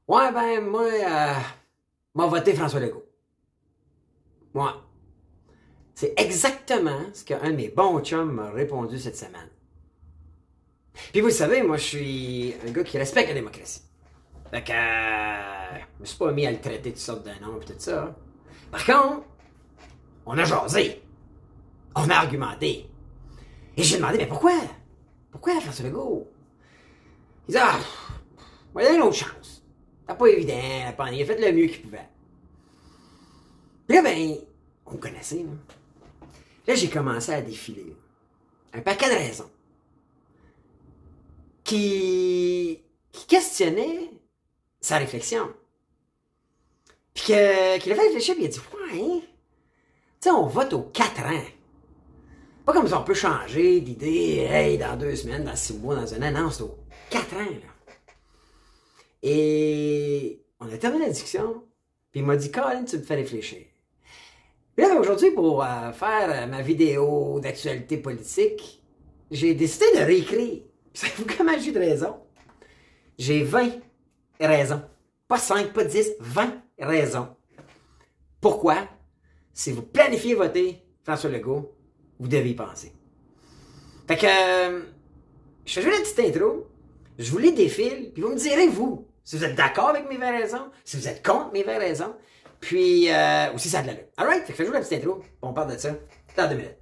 Ouais, ben, moi, voté François Legault. Moi. C'est exactement ce qu'un de mes bons chums m'a répondu cette semaine. Puis vous le savez, moi, je suis un gars qui respecte la démocratie. Fait que, je me suis pas mis à le traiter de toutes sortes de noms et tout ça. Par contre, on a jasé. On a argumenté. Et j'ai demandé, mais pourquoi? Pourquoi François Legault? Il dit, il a une autre chance. C'est pas évident, il a fait le mieux qu'il pouvait. Puis là, ben, on me connaissait, là. Là, j'ai commencé à défiler. Un paquet de raisons. Qui questionnaient sa réflexion. Puis qu'il a fait réfléchir, puis il a dit, ouais, hein? Tu sais, on vote aux 4 ans. Pas comme ça, on peut changer d'idée, hey, dans 2 semaines, dans 6 mois, dans un an. Non, c'est aux 4 ans, là. Et on a terminé la discussion, puis il m'a dit, Colin, tu me fais réfléchir. Puis là, aujourd'hui, pour faire ma vidéo d'actualité politique, j'ai décidé de réécrire. Savez-vous comment j'ai de raison? J'ai 20 raisons. Pas 5, pas 10, 20 raisons. Pourquoi? Si vous planifiez voter François Legault, vous devez y penser. Fait que, je fais juste une petite intro, je vous les défile, puis vous me direz, vous, si vous êtes d'accord avec mes 20 raisons, si vous êtes contre mes 20 raisons, puis, ou si ça a de l'allure. Alright? Fait que je fais juste la petite intro, puis on parle de ça dans 2 minutes.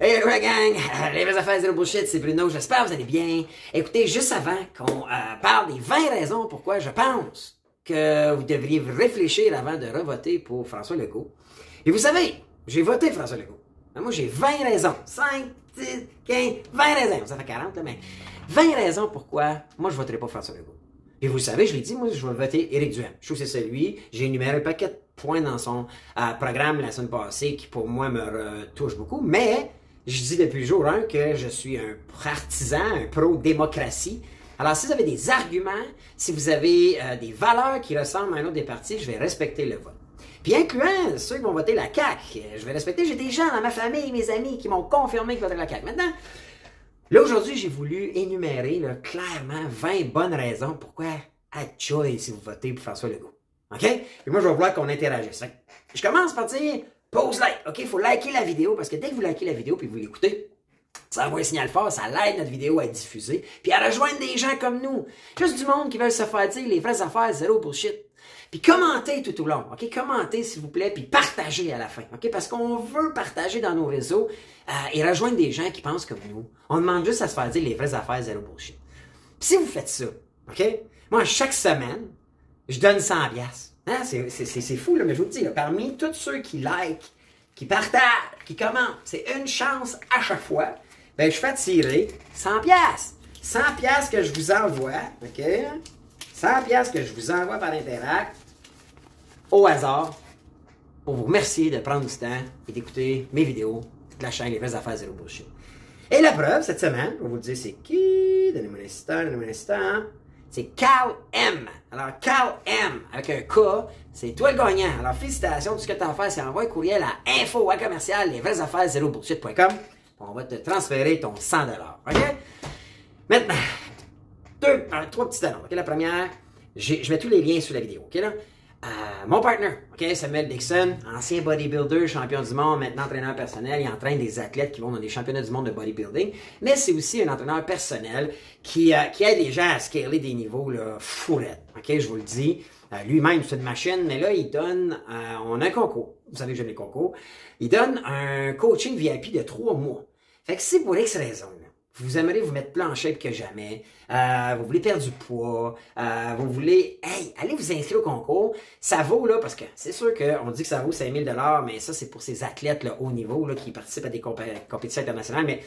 Hey, hello la gang! Les vraies affaires zéro bullshit, c'est Bruno, j'espère que vous allez bien. Écoutez, juste avant qu'on parle des 20 raisons pourquoi je pense que vous devriez réfléchir avant de revoter pour François Legault. Et vous savez, j'ai voté François Legault. Moi, j'ai 20 raisons. 5, 10, 15, 20 raisons. Ça fait 40, là, mais 20 raisons pourquoi moi, je voterai pas François Legault. Et vous le savez, je l'ai dit, moi, je vais voter Éric Duhem. Je trouve que c'est celui, j'ai énuméré un paquet de points dans son programme la semaine passée qui, pour moi, me touche beaucoup, mais je dis depuis le jour 1 que je suis un partisan, un pro-démocratie. Alors, si vous avez des arguments, si vous avez des valeurs qui ressemblent à un autre des partis, je vais respecter le vote. Puis incluant ceux qui vont voter la CAQ, je vais respecter. J'ai des gens dans ma famille, mes amis, qui m'ont confirmé qu'ils voteraient la CAQ. Maintenant, là, aujourd'hui, j'ai voulu énumérer là, clairement 20 bonnes raisons pourquoi à choice si vous votez pour François Legault. OK? Puis moi, je vais vouloir qu'on interagisse. Je commence par dire pause like. OK? Il faut liker la vidéo parce que dès que vous likez la vidéo puis vous l'écoutez, ça envoie un signal fort, ça l'aide notre vidéo à être diffusée puis à rejoindre des gens comme nous. Juste du monde qui veulent se faire dire les vraies affaires, zéro bullshit. Puis commentez tout au long, OK? Commentez, s'il vous plaît, puis partagez à la fin, OK? Parce qu'on veut partager dans nos réseaux et rejoindre des gens qui pensent comme nous. On demande juste à se faire dire les vraies affaires, zéro bullshit. Puis si vous faites ça, OK? Moi, chaque semaine, je donne 100$. Hein? C'est fou, là, mais je vous le dis, là, parmi tous ceux qui like, qui partagent, qui commentent, c'est une chance à chaque fois, ben je fais tirer 100$. 100$ que je vous envoie, OK? 100$ que je vous envoie par Interact, au hasard, pour vous remercier de prendre du temps et d'écouter mes vidéos de la chaîne Les Vraies Affaires Zéro Bullshit. Et la preuve, cette semaine, je vais vous dire c'est qui. Donnez-moi un instant. C'est Carl M. Alors, Carl M, avec un K, c'est toi le gagnant. Alors, félicitations. Tout ce que tu as à faire, c'est envoyer un courriel à info@lesvraiesaffaires0bullshit.com. On va te transférer ton 100$. OK? Maintenant, 3 petites annonces. Okay? La première, je mets tous les liens sur la vidéo. OK, là? Mon partner, OK, Samuel Dixon, ancien bodybuilder, champion du monde, maintenant entraîneur personnel, il entraîne des athlètes qui vont dans des championnats du monde de bodybuilding, mais c'est aussi un entraîneur personnel qui aide les gens à scaler des niveaux là, fourrettes. OK, je vous le dis. Lui-même, c'est une machine, mais là, il donne, on a un concours, vous savez que j'aime les concours, il donne un coaching VIP de 3 mois. Fait que si pour X raison, vous aimeriez vous mettre plus en shape que jamais, vous voulez perdre du poids, vous voulez, hey, allez vous inscrire au concours, ça vaut, là, parce que c'est sûr qu'on dit que ça vaut 5000$, mais ça, c'est pour ces athlètes, là, haut niveau, là, qui participent à des compétitions internationales, mais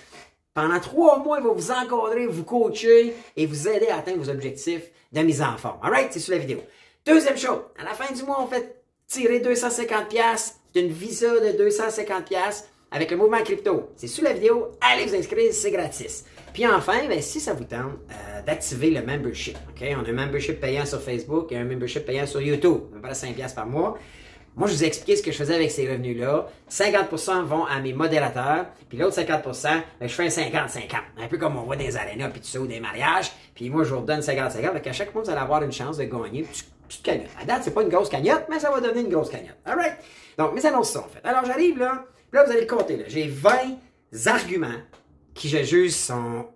pendant 3 mois, il va vous encadrer, vous coacher et vous aider à atteindre vos objectifs de mise en forme. Alright? C'est sur la vidéo. Deuxième chose, à la fin du mois, on fait tirer 250$ d'une visa de 250$ avec le mouvement crypto. C'est sous la vidéo, allez vous inscrire, c'est gratis. Puis enfin, ben, si ça vous tente d'activer le membership, OK? On a un membership payant sur Facebook et un membership payant sur YouTube, à peu près 5$ par mois. Moi, je vous ai expliqué ce que je faisais avec ces revenus-là. 50% vont à mes modérateurs, puis l'autre 50%, ben, je fais un 50-50. Un peu comme on voit dans les arénas, puis tout ça, ou des mariages. Puis moi, je vous redonne 50-50. Donc, à chaque mois, vous allez avoir une chance de gagner une petite cagnotte. À date, c'est pas une grosse cagnotte, mais ça va donner une grosse cagnotte. All right? Donc, mes annonces sont faites. Alors, j'arrive là, puis là, vous allez le compter. J'ai 20 arguments qui, je juge, sont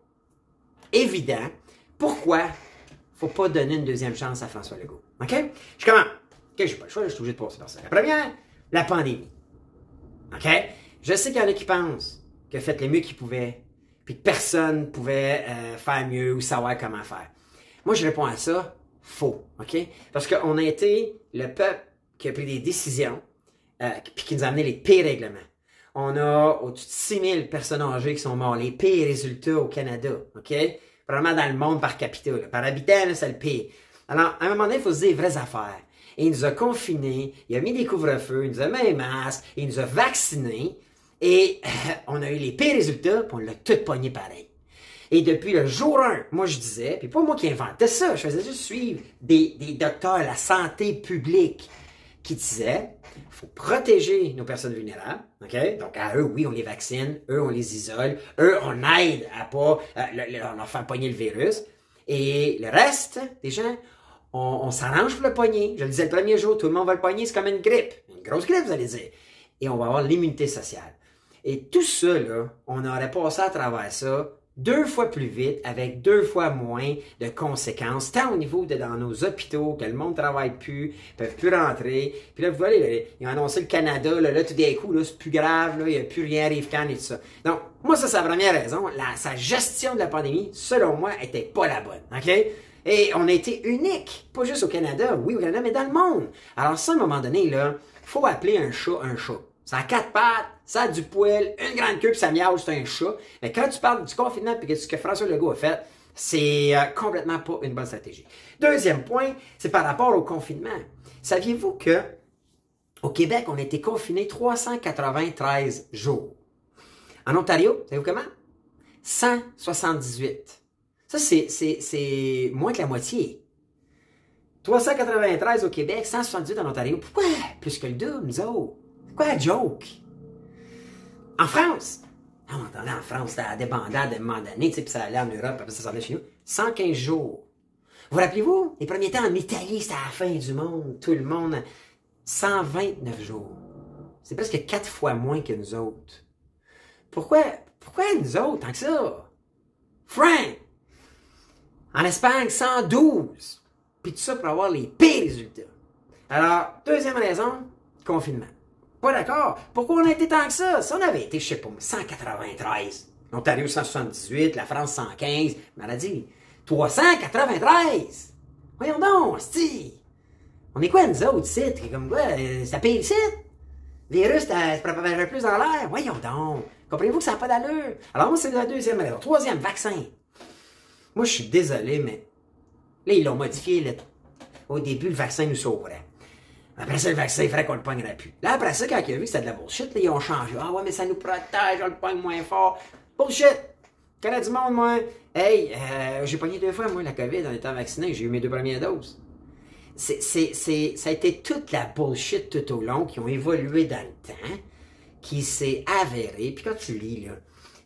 évidents. Pourquoi faut pas donner une deuxième chance à François Legault? OK? Je commence. OK, j'ai pas le choix, je suis obligé de passer par ça. La première, la pandémie. OK? Je sais qu'il y en a qui pensent que faites le mieux qu'ils pouvaient, puis que personne ne pouvait faire mieux ou savoir comment faire. Moi, je réponds à ça, faux. OK? Parce qu'on a été le peuple qui a pris des décisions, puis qui nous a amené les pires règlements. On a au-dessus de 6000 personnes âgées qui sont mortes, les pires résultats au Canada. OK? Probablement dans le monde par capita. Là. Par habitant, là, c'est le pire. Alors, à un moment donné, il faut se dire les vraies affaires. Et il nous a confinés, il a mis des couvre-feux, il nous a mis un masque, il nous a vaccinés, et on a eu les pires résultats, puis on l'a tout pogné pareil. Et depuis le jour 1, moi je disais, puis pas moi qui inventais ça, je faisais juste suivre des docteurs, la santé publique, qui disaient, il faut protéger nos personnes vulnérables, ok? Donc à eux, oui, on les vaccine, eux, on les isole, eux, on aide à pas leur faire pogner le virus, et le reste des gens, on s'arrange pour le pogner. Je le disais le premier jour, tout le monde va le pogner, c'est comme une grippe. Une grosse grippe, vous allez dire. Et on va avoir l'immunité sociale. Et tout ça, là, on aurait passé à travers ça 2 fois plus vite, avec 2 fois moins de conséquences, tant au niveau de dans nos hôpitaux, que le monde ne travaille plus, ne peuvent plus rentrer. Puis là, vous voyez, ils ont annoncé le Canada, là tout d'un coup, là, c'est plus grave, là, il n'y a plus rien, arrive quand et tout ça. Donc, moi, ça, c'est la première raison. Sa gestion de la pandémie, selon moi, était pas la bonne. OK? Et on a été unique, pas juste au Canada, oui au Canada, mais dans le monde. Alors ça, à un moment donné, là, faut appeler un chat un chat. Ça a 4 pattes, ça a du poil, une grande queue, puis ça miaule, c'est un chat. Mais quand tu parles du confinement et ce que François Legault a fait, c'est complètement pas une bonne stratégie. Deuxième point, c'est par rapport au confinement. Saviez-vous que au Québec, on a été confinés 393 jours. En Ontario, savez-vous comment? 178. Ça, c'est moins que la moitié. 393 au Québec, 178 en Ontario. Pourquoi plus que le double, nous autres? Pourquoi la joke? En France, on entendait en France, c'était à des bandades de moment donné, puis ça allait en Europe, après ça s'en allait chez nous. 115 jours. Vous rappelez-vous? Les premiers temps en Italie, c'était à la fin du monde, tout le monde. 129 jours. C'est presque 4 fois moins que nous autres. Pourquoi nous autres, tant que ça? Frank! En Espagne, 112. Puis tout ça pour avoir les pires résultats. Alors, deuxième raison, confinement. Pas d'accord. Pourquoi on a été tant que ça? Si on avait été, je sais pas, 193. L'Ontario, 178. La France, 115. Maladie. 393. Voyons donc, c'ti. On est quoi, nous autres, ici? Comme quoi, ça pire ici? Virus, ça se propagerait plus dans l'air. Voyons donc. Comprenez-vous que ça n'a pas d'allure? Alors, moi, c'est la deuxième raison. Troisième, vaccin. Moi, je suis désolé, mais là, ils l'ont modifié. Là. Au début, le vaccin nous sauverait. Après ça, le vaccin, il ferait qu'on le pognerait plus. Là, après ça, quand il a vu que c'était de la bullshit, là, ils ont changé. Ah ouais, mais ça nous protège, on le pogne moins fort. Bullshit! Quand il y a du monde, moi, hey, j'ai pogné 2 fois, moi, la COVID en étant vacciné. J'ai eu mes 2 premières doses. Ça a été toute la bullshit tout au long, qui ont évolué dans le temps, qui s'est avéré. Puis quand tu lis, là,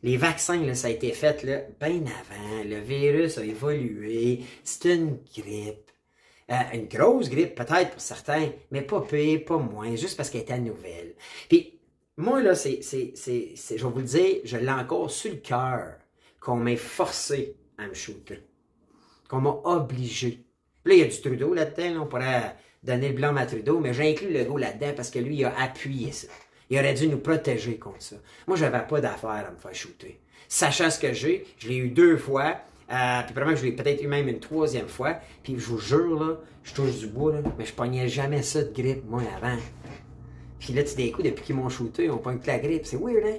les vaccins, là, ça a été fait là, bien avant. Le virus a évolué. C'est une grippe. Une grosse grippe, peut-être pour certains, mais pas pire, pas moins, juste parce qu'elle était nouvelle. Puis, moi, là, je vais vous le dire, je l'ai encore sur le cœur qu'on m'ait forcé à me shooter. Qu'on m'a obligé. Là, il y a du Trudeau là-dedans, là, on pourrait donner le blanc à Trudeau, mais j'ai inclus Legault là-dedans parce que lui, il a appuyé ça. Il aurait dû nous protéger contre ça. Moi, j'avais pas d'affaire à me faire shooter. Sachant ce que j'ai, je l'ai eu 2 fois, puis probablement je l'ai peut-être eu même une 3e fois, puis je vous jure, là, je touche du bois, là, mais je pognais jamais ça de grippe, moi, avant. Puis là, tout d'un coup, depuis qu'ils m'ont shooté, on pogne que la grippe. C'est weird, hein?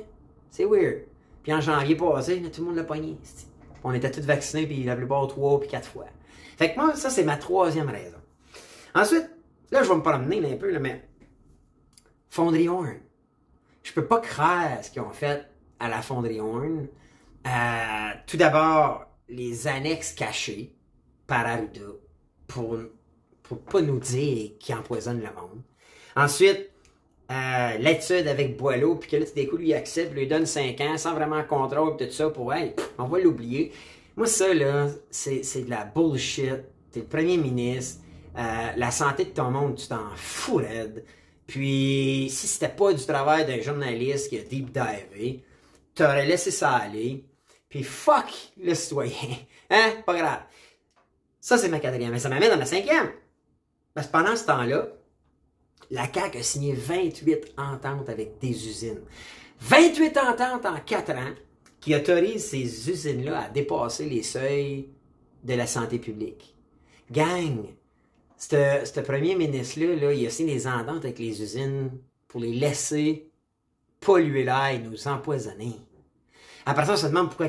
C'est weird. Puis en janvier passé, là, tout le monde l'a pogné. On était tous vaccinés, puis la plupart 3 puis 4 fois. Fait que moi, ça, c'est ma 3e raison. Ensuite, là, je vais me promener là, un peu, là, mais Fonderie Horn. Je peux pas croire ce qu'ils ont fait à la Fonderie Horn. Tout d'abord, les annexes cachées par Arruda pour pas nous dire qu'ils empoisonnent le monde. Ensuite, l'étude avec Boileau, puis que là, tout d'un coup, lui, il accepte, lui donne 5 ans, sans vraiment contrôle, tout ça, pour, hey, on va l'oublier. Moi, ça, là, c'est de la bullshit. T'es le premier ministre, la santé de ton monde, tu t'en fous, raide. Puis, si c'était pas du travail d'un journaliste qui a deep divé, t'aurais laissé ça aller, puis fuck le citoyen. Hein? Pas grave. Ça, c'est ma quatrième. Mais ça m'amène à ma cinquième. Parce que pendant ce temps-là, la CAQ a signé 28 ententes avec des usines. 28 ententes en 4 ans qui autorisent ces usines-là à dépasser les seuils de la santé publique. Gang, ce premier ministre-là, là, il a signé des ententes avec les usines pour les laisser polluer l'air et nous empoisonner. Après ça, on se demande pourquoi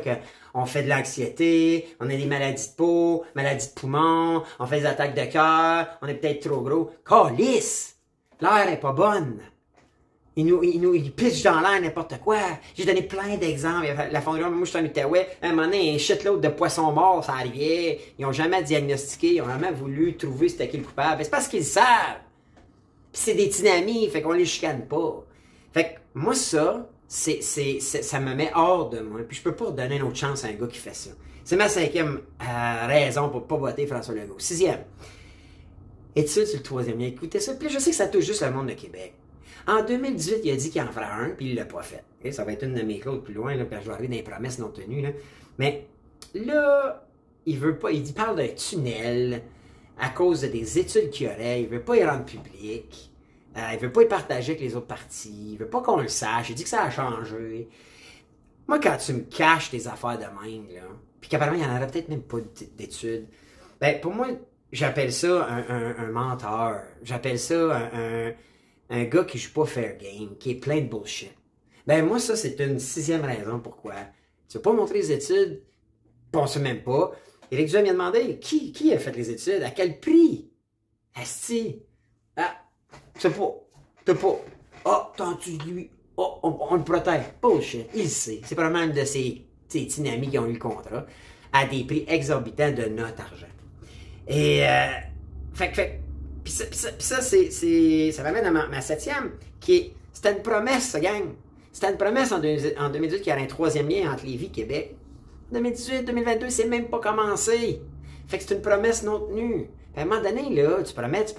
on fait de l'anxiété, on a des maladies de peau, maladies de poumons, on fait des attaques de cœur, on est peut-être trop gros. Calisse! L'air est pas bonne. Il pitch dans l'air n'importe quoi. J'ai donné plein d'exemples. La fondation, moi je suis en Outaouais, à un moment donné, un shitload de poissons morts, ça arrivait. Ils n'ont jamais diagnostiqué, ils n'ont jamais voulu trouver c'était qui le coupable. C'est parce qu'ils savent. Puis c'est des dynamis, fait qu'on les chicane pas. Fait que moi ça me met hors de moi. Puis je peux pas donner une autre chance à un gars qui fait ça. C'est ma cinquième raison pour pas voter François Legault. Sixième. Étude sur le troisième lien. Écoutez ça. Puis je sais que ça touche juste le monde de Québec. En 2018, il a dit qu'il en ferait un, puis il l'a pas fait. Et ça va être une de mes clauses plus loin, là, puis je vais arriver dans les promesses non tenues. Là. Mais là, il veut pas. Il parle d'un tunnel à cause de des études qu'il y aurait. Il veut pas y rendre public. Il veut pas y partager avec les autres partis. Il veut pas qu'on le sache. Il dit que ça a changé. Moi, quand tu me caches tes affaires de même, là, puis qu'apparemment, il n'y en aurait peut-être même pas d'études, ben, pour moi, j'appelle ça un menteur. J'appelle ça un gars qui joue pas fair game, qui est plein de bullshit. Ben, moi, ça, c'est une sixième raison pourquoi. Tu veux pas montrer les études, on sait même pas. Éric Duhem m'a demandé, qui a fait les études? À quel prix? Asti? Ah, tu sais pas. T'as pas. Ah, t'en-tu lui? Oh, on le protège. Bullshit. Il sait. C'est probablement une de ses petits amis qui ont eu le contrat à des prix exorbitants de notre argent. Et, puis ça, ça m'amène à ma septième, c'était une promesse, ça, gang. C'était une promesse en 2018 qu'il y aurait un troisième lien entre Lévis et Québec. 2018, 2022, c'est même pas commencé. Fait que c'est une promesse non tenue. Puis à un moment donné, là, tu promets, tu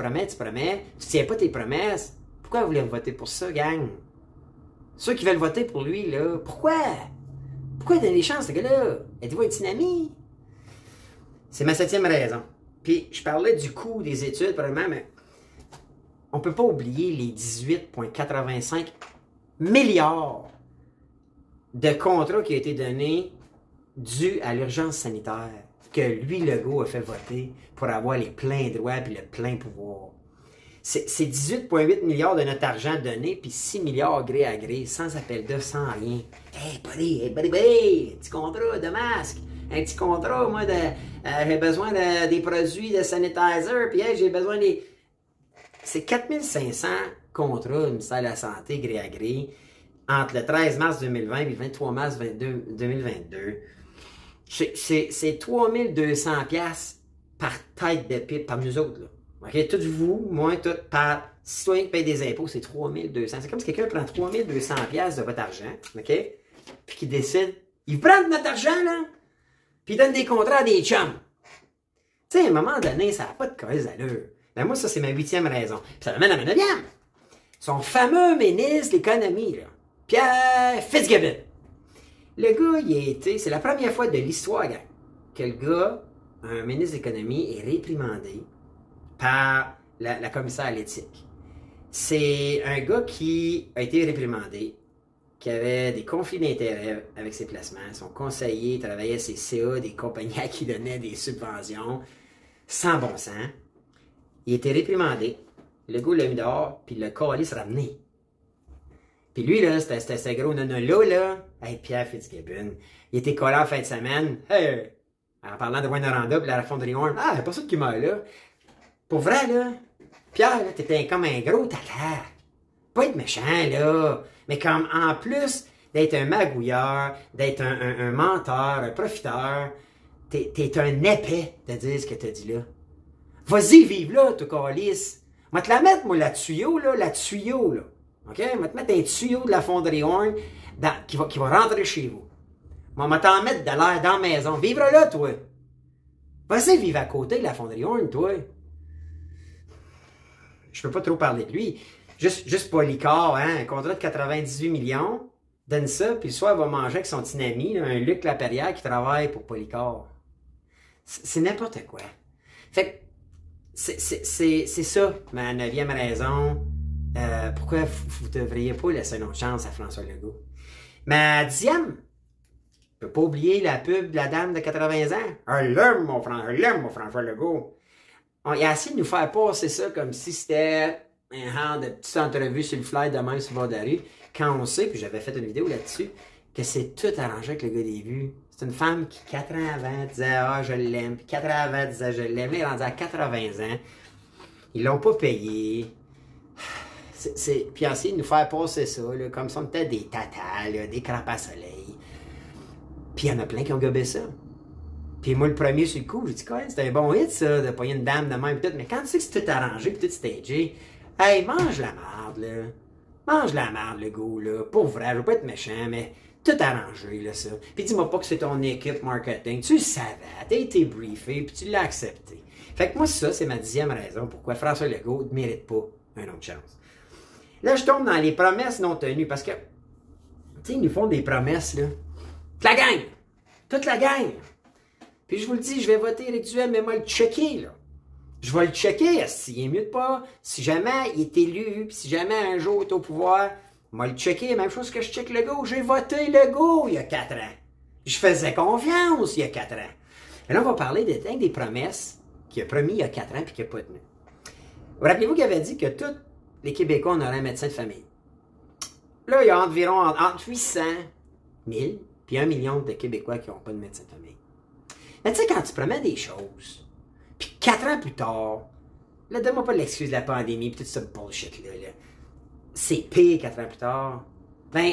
tiens pas tes promesses. Pourquoi vous voulez voter pour ça, gang? Ceux qui veulent voter pour lui, là, pourquoi? Pourquoi donner des chances, ce gars-là? Êtes-vous un dynamique? C'est ma septième raison. Puis, je parlais du coût des études, probablement, mais on ne peut pas oublier les 18,85 milliards de contrats qui ont été donnés dus à l'urgence sanitaire que lui, Legault, a fait voter pour avoir les pleins droits et le plein pouvoir. C'est 18,8 milliards de notre argent donné, puis 6 milliards gré à gré, sans appel d'offres, sans rien. Hey, buddy, petit contrat de masque. Un petit contrat, moi, j'ai besoin des produits de sanitizer, puis hey, j'ai besoin des... C'est 4500 contrats du ministère de la Santé, gré à gré, entre le 13 mars 2020 et le 23 mars 2022. C'est 3200 $ par tête de pipe, par nous autres, là. OK? Tout vous, moi, tout, par citoyen qui paye des impôts, c'est 3200. C'est comme si quelqu'un prend 3200 $ de votre argent, OK? Puis qui décide, il prend de notre argent, là, puis il donne des contrats à des chums. Tu sais, à un moment donné, ça n'a pas de cause d'allure. Ben moi, ça, c'est ma huitième raison. Puis ça m'amène à ma neuvième. Son fameux ministre de l'économie, là, Pierre Fitzgibbon. Le gars, il a été, c'est la première fois de l'histoire, gang, que le gars, un ministre de l'économie, est réprimandé par la commissaire à l'éthique. C'est un gars qui a été réprimandé, qui avait des conflits d'intérêts avec ses placements. Son conseiller travaillait ses CA des compagnies à qui donnaient des subventions sans bon sens. Il était réprimandé. Le gars l'a mis dehors, puis le calice ramené. Puis lui, là, c'était ce gros nana-là, là. Hey, Pierre Fitzgibbon. Il était collé en fin de semaine. Hey! En parlant de Rwanda, puis la fonderie Horn. Ah, c'est pas ça qui meurt, là. Pour vrai, là. Pierre, là, t'étais comme un gros tata. Pas être méchant, là. Mais comme, en plus d'être un magouilleur, d'être un menteur, un profiteur, t'es un épais de dire ce que t'as dit là. Vas-y, vive là, toi, calice. Je vais te la mettre, moi, la tuyau, là. OK? Je vais te mettre un tuyau de la fonderie Horn qui va rentrer chez vous. Je vais t'en mettre de l'air dans la maison. Vivre là, toi. Vas-y, vivre à côté de la fonderie Horn, toi. Je peux pas trop parler de lui. Juste Polycar, hein, un contrat de 98 millions. Donne ça, puis le soir, il va manger avec son petit ami, là, un Luc Laperrière qui travaille pour Polycar. C'est n'importe quoi. Fait que c'est ça, ma 9e raison. Pourquoi vous devriez pas laisser une autre chance à François Legault. Ma 10e, je peux pas oublier la pub de la dame de 80 ans. Je l'aime, mon François Legault. Il a essayé de nous faire passer ça comme si c'était un genre de petite entrevue sur le fly de même sur le bord de la rue. Quand on sait, puis j'avais fait une vidéo là-dessus, que c'est tout arrangé avec le gars des vues. C'est une femme qui, 4 ans avant, disait « Ah, je l'aime », puis 4 ans avant, disait « Je l'aime », là, elle est rendue à 80 ans. Ils l'ont pas payé. Puis on essayé de nous faire passer ça, là, comme si on était des tatas, là, des crapes à soleil. Puis il y en a plein qui ont gobé ça. Puis moi, le premier sur le coup, j'ai dit, quoi, c'est un bon hit, ça, de pogner une dame de même, pis tout. Mais quand tu sais que c'est tout arrangé, pis tout stagé, hey, mange la merde, là. Mange la merde, le goût, là. Pour vrai, je veux pas être méchant, mais tout arrangé, là, ça. Puis dis-moi pas que c'est ton équipe marketing. Tu le savais, t'as été briefé, puis tu l'as accepté. Fait que moi, ça, c'est ma 10e raison pourquoi François Legault ne mérite pas une autre chance. Là, je tombe dans les promesses non tenues, parce que, tu sais, ils nous font des promesses, là. Toute la gang! Toute la gang! Puis je vous le dis, je vais voter Éric Duhem, mais moi le checker, là. Je vais le checker, s'il est mieux de pas. Si jamais il est élu, puis si jamais un jour il est au pouvoir, moi le checker, même chose que je check Legault. J'ai voté Legault il y a 4 ans. Je faisais confiance il y a 4 ans. Et là, on va parler des promesses qu'il a promis il y a 4 ans puis qu'il n'a pas tenu. Vous rappelez-vous qu'il avait dit que tous les Québécois, on aurait un médecin de famille. Là, il y a environ entre 800 000 puis 1 million de Québécois qui n'ont pas de médecin de famille. Mais tu sais, quand tu promets des choses, puis 4 ans plus tard, là, donne-moi pas l'excuse de la pandémie, puis tout ce bullshit-là, là. C'est pire 4 ans plus tard. Ben,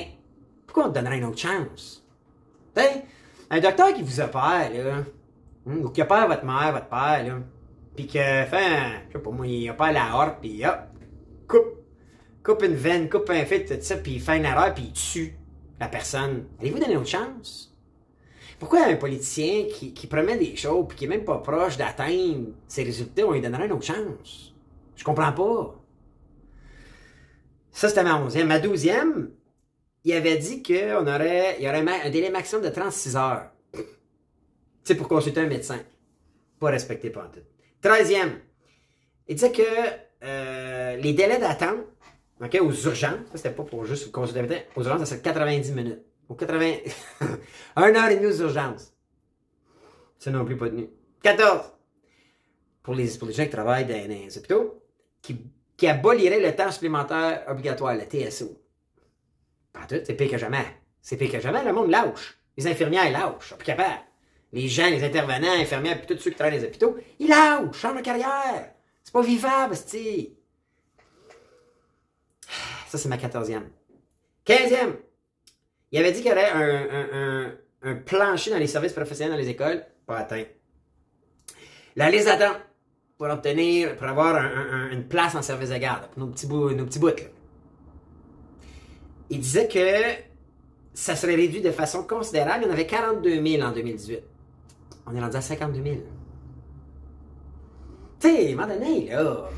pourquoi on te donnerait une autre chance? Ben, un docteur qui vous opère, là, ou qui opère votre mère, votre père, là, puis que fait, je sais pas moi, il opère la horte, puis hop, coupe une veine, coupe un fil, tout ça, puis il fait une erreur, puis il tue la personne. Allez-vous donner une autre chance? Pourquoi un politicien qui promet des choses et qui est même pas proche d'atteindre ses résultats, on lui donnerait une autre chance? Je comprends pas. Ça, c'était ma 11e. Ma 12e, il avait dit qu'il y aurait un délai maximum de 36 heures. Tu sais, pour consulter un médecin. Pas respecté pas en tout. 13e, il disait que les délais d'attente, okay, aux urgences, ça c'était pas pour juste consulter un médecin, aux urgences, ça serait 90 minutes. Au 80... 1h30 aux urgences. Ça non plus pas tenu. 14. Pour les gens qui travaillent dans les hôpitaux, qui abolirait le temps supplémentaire obligatoire, le TSO. Pas tout, c'est pire que jamais. C'est pire que jamais, le monde lâche. Les infirmières lâchent, ils sont plus capables. Les gens, les intervenants, infirmières, puis tous ceux qui travaillent dans les hôpitaux, ils lâchent, changent de carrière. C'est pas vivable, c'est. Ça, c'est ma 14e. 15e. Il avait dit qu'il y aurait un plancher dans les services professionnels dans les écoles, pas atteint. La liste d'attente pour avoir une place en service de garde, pour nos petits bouts, là. Il disait que ça serait réduit de façon considérable. Il y en avait 42 000 en 2018. On est rendu à 52 000. Tu sais, à un moment donné, là,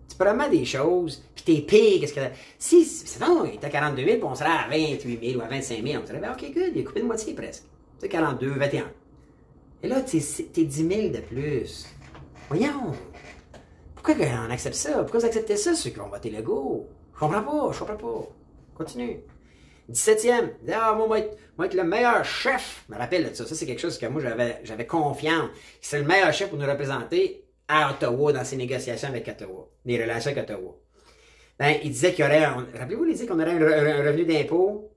tu promets des choses, puis t'es pire qu'est-ce que... Si, c'est non, il était à 42 000, puis on serait à 28 000 ou à 25 000, on dirait, ben, OK, good, il a coupé de moitié presque. Tu sais, 42, 21. Et là, t'es 10 000 de plus. Voyons. Pourquoi on accepte ça? Pourquoi vous acceptez ça, ceux qui vont voter Legault? Je comprends pas. Continue. 17e. Ah, moi, être le meilleur chef. Je me rappelle de ça. Ça, c'est quelque chose que moi, j'avais confiance. C'est le meilleur chef pour nous représenter à Ottawa, dans ses négociations avec Ottawa. Les relations avec Ottawa. Ben, il disait qu'il y aurait, rappelez-vous, il disait qu'on aurait un revenu d'impôt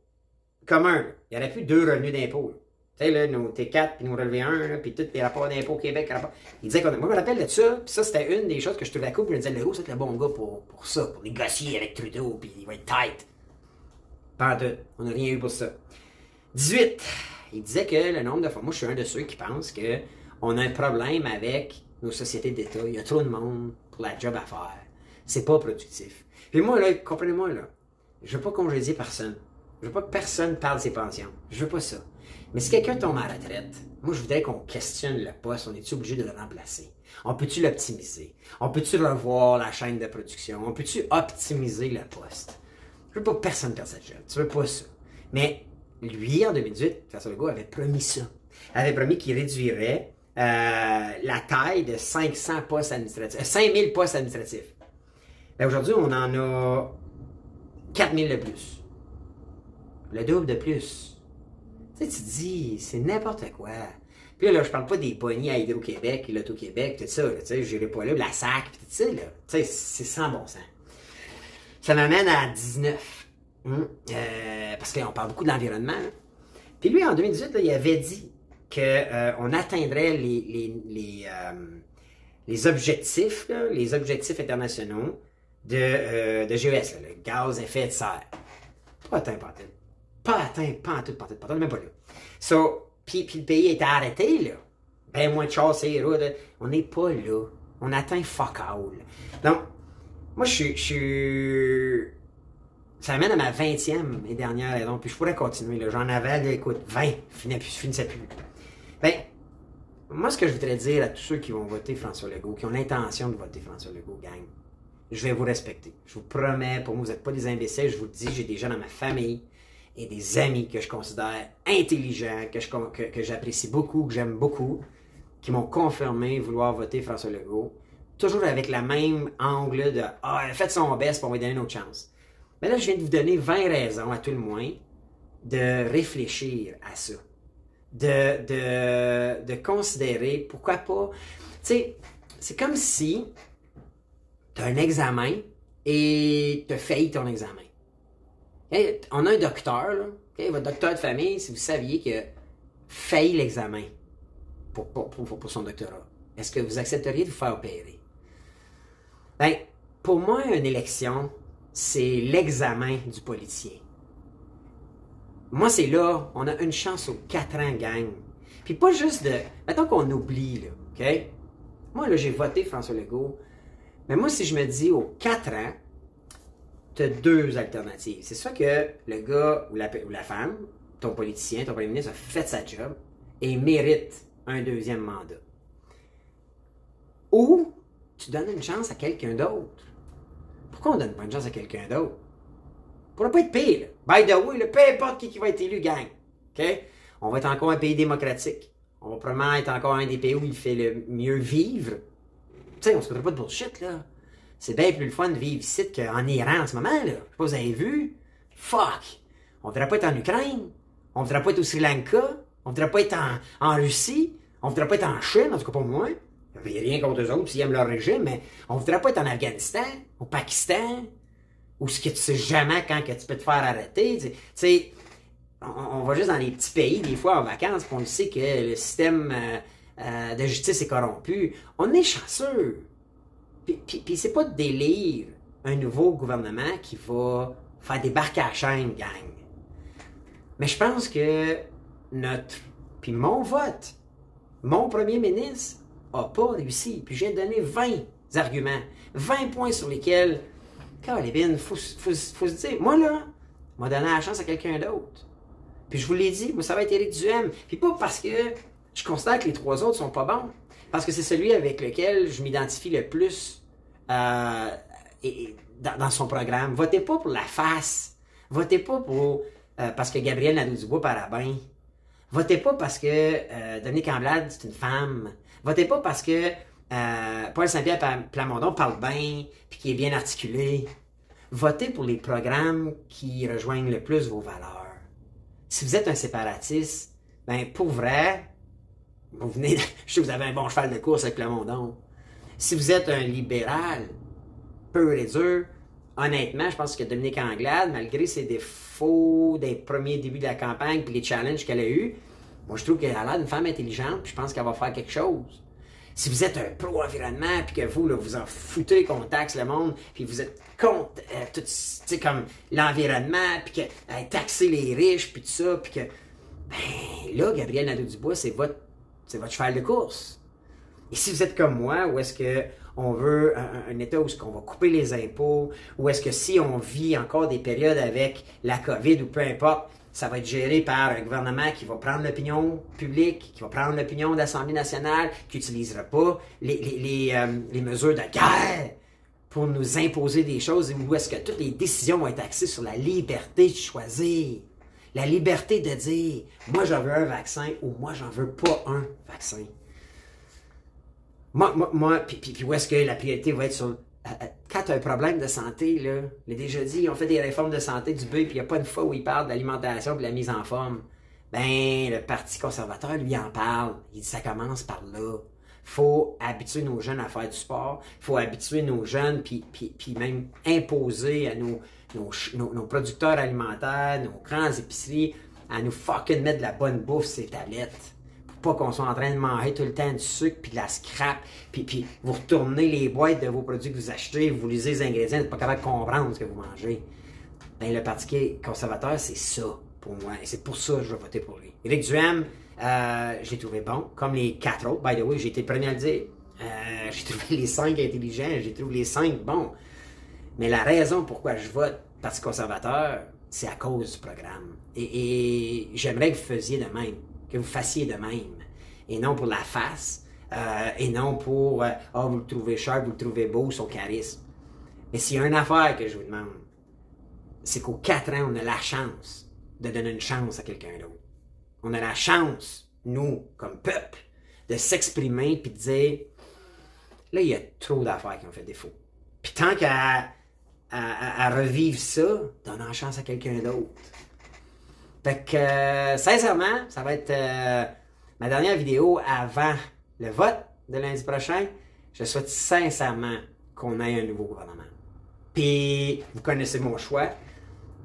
commun. Il n'y aurait plus 2 revenus d'impôt. Tu sais, là, nos T4, puis nos relevés 1, puis tous les rapports d'impôt au Québec. Il disait qu'on... Moi, je me rappelle de ça, puis ça, c'était une des choses que je trouvais cool, puis je me disais, Legault, c'est le bon gars pour ça, pour négocier avec Trudeau, puis il va être tight. Pas en tout. On n'a rien eu pour ça. 18. Il disait que le nombre de fois... Moi, je suis un de ceux qui pensent qu'on a un problème avec nos sociétés d'État. Il y a trop de monde pour la job à faire. C'est pas productif. Puis moi, là, comprenez-moi, là, je veux pas congédier personne. Je veux pas que personne parle de ses pensions. Je veux pas ça. Mais si quelqu'un tombe à la retraite, moi, je voudrais qu'on questionne le poste. On est-tu obligé de le remplacer? On peut-tu l'optimiser? On peut-tu revoir la chaîne de production? On peut-tu optimiser le poste? Je veux pas que personne perde sa job. Tu veux pas ça. Mais lui, en 2018, François Legault avait promis ça. Il avait promis qu'il réduirait la taille de 500 postes administratifs, 5000 postes administratifs. Ben aujourd'hui, on en a 4000 de plus. Le double de plus. Tu sais, tu te dis, c'est n'importe quoi. Puis là, je parle pas des poignées à Hydro-Québec, l'Auto-Québec, tout ça, tu sais, j'irai pas là, la SAC, puis tout ça, là. Tu sais, c'est sans bon sens. Ça m'amène à 19. Parce qu'on parle beaucoup de l'environnement. Là. Puis lui, en 2018, là, il avait dit qu'on atteindrait les objectifs, là, les objectifs internationaux de GES, là, le gaz à effet de serre. Pas atteint, pas atteint. Pas atteint, pas en tout, pas en tout, pas en tout, même pas là. So, puis le pays était arrêté, là. Ben moins de chars, c'est routes. On n'est pas là. On atteint fuck all. Donc, moi, je suis... Ça amène à ma 20e et dernière raison, puis je pourrais continuer, là. J'en avais, là, écoute, 20, je finissais plus. Ben, moi, ce que je voudrais dire à tous ceux qui vont voter François Legault, qui ont l'intention de voter François Legault, gang, je vais vous respecter. Je vous promets, pour moi, vous n'êtes pas des imbéciles, je vous le dis, j'ai des gens dans ma famille et des amis que je considère intelligents, que j'apprécie beaucoup, que j'aime beaucoup, qui m'ont confirmé vouloir voter François Legault, toujours avec le même angle de « Ah, faites son best, pour on va lui donner une autre chance ». Mais là, je viens de vous donner 20 raisons, à tout le moins, de réfléchir à ça. De considérer, pourquoi pas... Tu sais, c'est comme si tu as un examen et tu as failli ton examen. Okay? On a un docteur, là, okay? Votre docteur de famille, si vous saviez qu'il a failli l'examen pour son doctorat, est-ce que vous accepteriez de vous faire opérer? Ben, pour moi, une élection, c'est l'examen du politicien. Moi, c'est là, on a une chance aux 4 ans, gang. Puis pas juste de... Mettons qu'on oublie, là, OK? Moi, là, j'ai voté François Legault. Mais moi, si je me dis aux 4 ans, tu as 2 alternatives. C'est soit que le gars ou la femme, ton politicien, ton premier ministre, a fait sa job et mérite un 2e mandat. Ou tu donnes une chance à quelqu'un d'autre. Pourquoi on donne pas une chance à quelqu'un d'autre? Pour ne pas être pire. By the way, peu importe qui va être élu, gang. OK? On va être encore un pays démocratique. On va probablement être encore un des pays où il fait le mieux vivre. Tu sais, on se connaît pas de bullshit, là. C'est bien plus le fun de vivre ici qu'en Iran en ce moment, là. Je sais pas si vous avez vu. Fuck! On voudrait pas être en Ukraine. On voudrait pas être au Sri Lanka. On voudrait pas être en Russie. On voudrait pas être en Chine, en tout cas pas moi. Il n'y a rien contre eux autres s'ils aiment leur régime, mais on voudrait pas être en Afghanistan, au Pakistan, où ce que tu sais jamais quand que tu peux te faire arrêter. Tu sais, on va juste dans les petits pays, des fois en vacances, puis on sait que le système de justice est corrompu. On est chanceux. Puis c'est pas de délire un nouveau gouvernement qui va faire des barques à la chaîne, gang. Mais je pense que puis mon vote, mon premier ministre, n'a pas réussi. Puis j'ai donné 20 arguments, 20 points sur lesquels, Calébine, faut se dire, moi là, m'a donné la chance à quelqu'un d'autre. Puis je vous l'ai dit, moi ça va être Éric Duhaime. Puis pas parce que je constate que les 3 autres sont pas bons, parce que c'est celui avec lequel je m'identifie le plus dans son programme. Votez pas pour la face. Votez pas pour parce que Gabriel Nadeau-Dubois parabène. Votez pas parce que Dominique Anglade, c'est une femme. Votez pas parce que Paul Saint-Pierre Plamondon parle bien puis qui est bien articulé. Votez pour les programmes qui rejoignent le plus vos valeurs. Si vous êtes un séparatiste, ben pour vrai, vous venez... Je sais que vous avez un bon cheval de course avec Plamondon. Si vous êtes un libéral, pur et dur, honnêtement, je pense que Dominique Anglade, malgré ses défauts des premiers débuts de la campagne puis les challenges qu'elle a eus, moi je trouve qu'elle a l'air d'une femme intelligente puis je pense qu'elle va faire quelque chose. Si vous êtes un pro-environnement puis que vous, là, vous en foutez qu'on taxe le monde puis vous êtes contre tout, tu sais, comme l'environnement puis que taxer les riches puis tout ça puis que, ben là, Gabriel Nadeau-Dubois, c'est votre cheval de course. Et si vous êtes comme moi, où est-ce que on veut un État où est-ce qu'on va couper les impôts, ou est-ce que si on vit encore des périodes avec la COVID ou peu importe, ça va être géré par un gouvernement qui va prendre l'opinion publique, qui va prendre l'opinion de l'Assemblée nationale, qui n'utilisera pas les mesures de guerre pour nous imposer des choses, où est-ce que toutes les décisions vont être axées sur la liberté de choisir. La liberté de dire, moi j'en veux un vaccin ou moi j'en veux pas un vaccin. Puis où est-ce que la priorité va être sur... Quand tu as un problème de santé, là, je l'ai déjà dit, on fait des réformes de santé du B, puis il n'y a pas une fois où il parle de l'alimentation et de la mise en forme. Ben, le Parti conservateur, lui, en parle. Il dit, ça commence par là. Faut habituer nos jeunes à faire du sport. Faut habituer nos jeunes, puis même imposer à nos producteurs alimentaires, nos grandes épiceries, à nous fucking mettre de la bonne bouffe sur ces tablettes. Pas qu'on soit en train de manger tout le temps du sucre puis de la scrap, puis vous retournez les boîtes de vos produits que vous achetez, vous lisez les ingrédients, vous n'êtes pas capable de comprendre ce que vous mangez. Ben, le Parti conservateur, c'est ça pour moi. Et c'est pour ça que je vais voter pour lui. Éric Duhaime, je l'ai trouvé bon, comme les 4 autres. By the way, j'ai été le premier à le dire. J'ai trouvé les 5 intelligents, j'ai trouvé les 5 bons. Mais la raison pourquoi je vote Parti conservateur, c'est à cause du programme. Et j'aimerais que vous fassiez de même. Que vous fassiez de même. Et non pour la face, et non pour vous le trouvez cher, vous le trouvez beau, son charisme. Mais s'il y a une affaire que je vous demande, c'est qu'aux 4 ans, on a la chance de donner une chance à quelqu'un d'autre. On a la chance, nous, comme peuple, de s'exprimer puis de dire là, il y a trop d'affaires qui ont fait défaut. Puis tant qu'à revivre ça, donnons la chance à quelqu'un d'autre. Fait que, sincèrement, ça va être ma dernière vidéo avant le vote de lundi prochain. Je souhaite sincèrement qu'on ait un nouveau gouvernement. Puis, vous connaissez mon choix,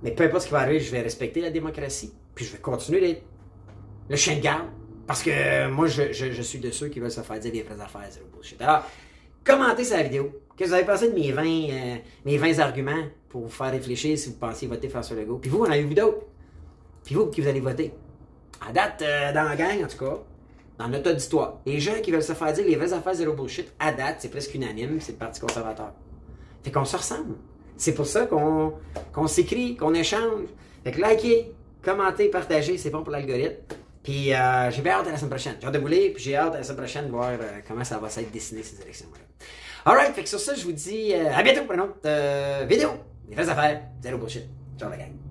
mais peu importe ce qui va arriver, je vais respecter la démocratie. Puis, je vais continuer d'être le chien de garde. Parce que moi, je suis de ceux qui veulent se faire dire des vraies affaires, zéro bullshit. Alors, commentez cette vidéo. Qu'est-ce que vous avez pensé de mes 20 arguments pour vous faire réfléchir si vous pensiez voter François Legault? Puis vous, en avez vu d'autres? Puis vous, qui vous allez voter? À date, dans la gang, en tout cas, dans notre auditoire, les gens qui veulent se faire dire les vraies affaires zéro bullshit, à date, c'est presque unanime, c'est le Parti conservateur. Fait qu'on se ressemble. C'est pour ça qu'on s'écrit, qu'on échange. Fait que likez, commentez, partagez, c'est bon pour l'algorithme. Puis j'ai bien hâte à la semaine prochaine. J'ai hâte de vous lire, puis j'ai hâte à la semaine prochaine de voir comment ça va s'être dessiné, ces élections-là. Alright, fait que sur ça, je vous dis à bientôt pour une autre vidéo. Les vraies affaires, zéro bullshit. Ciao la gang.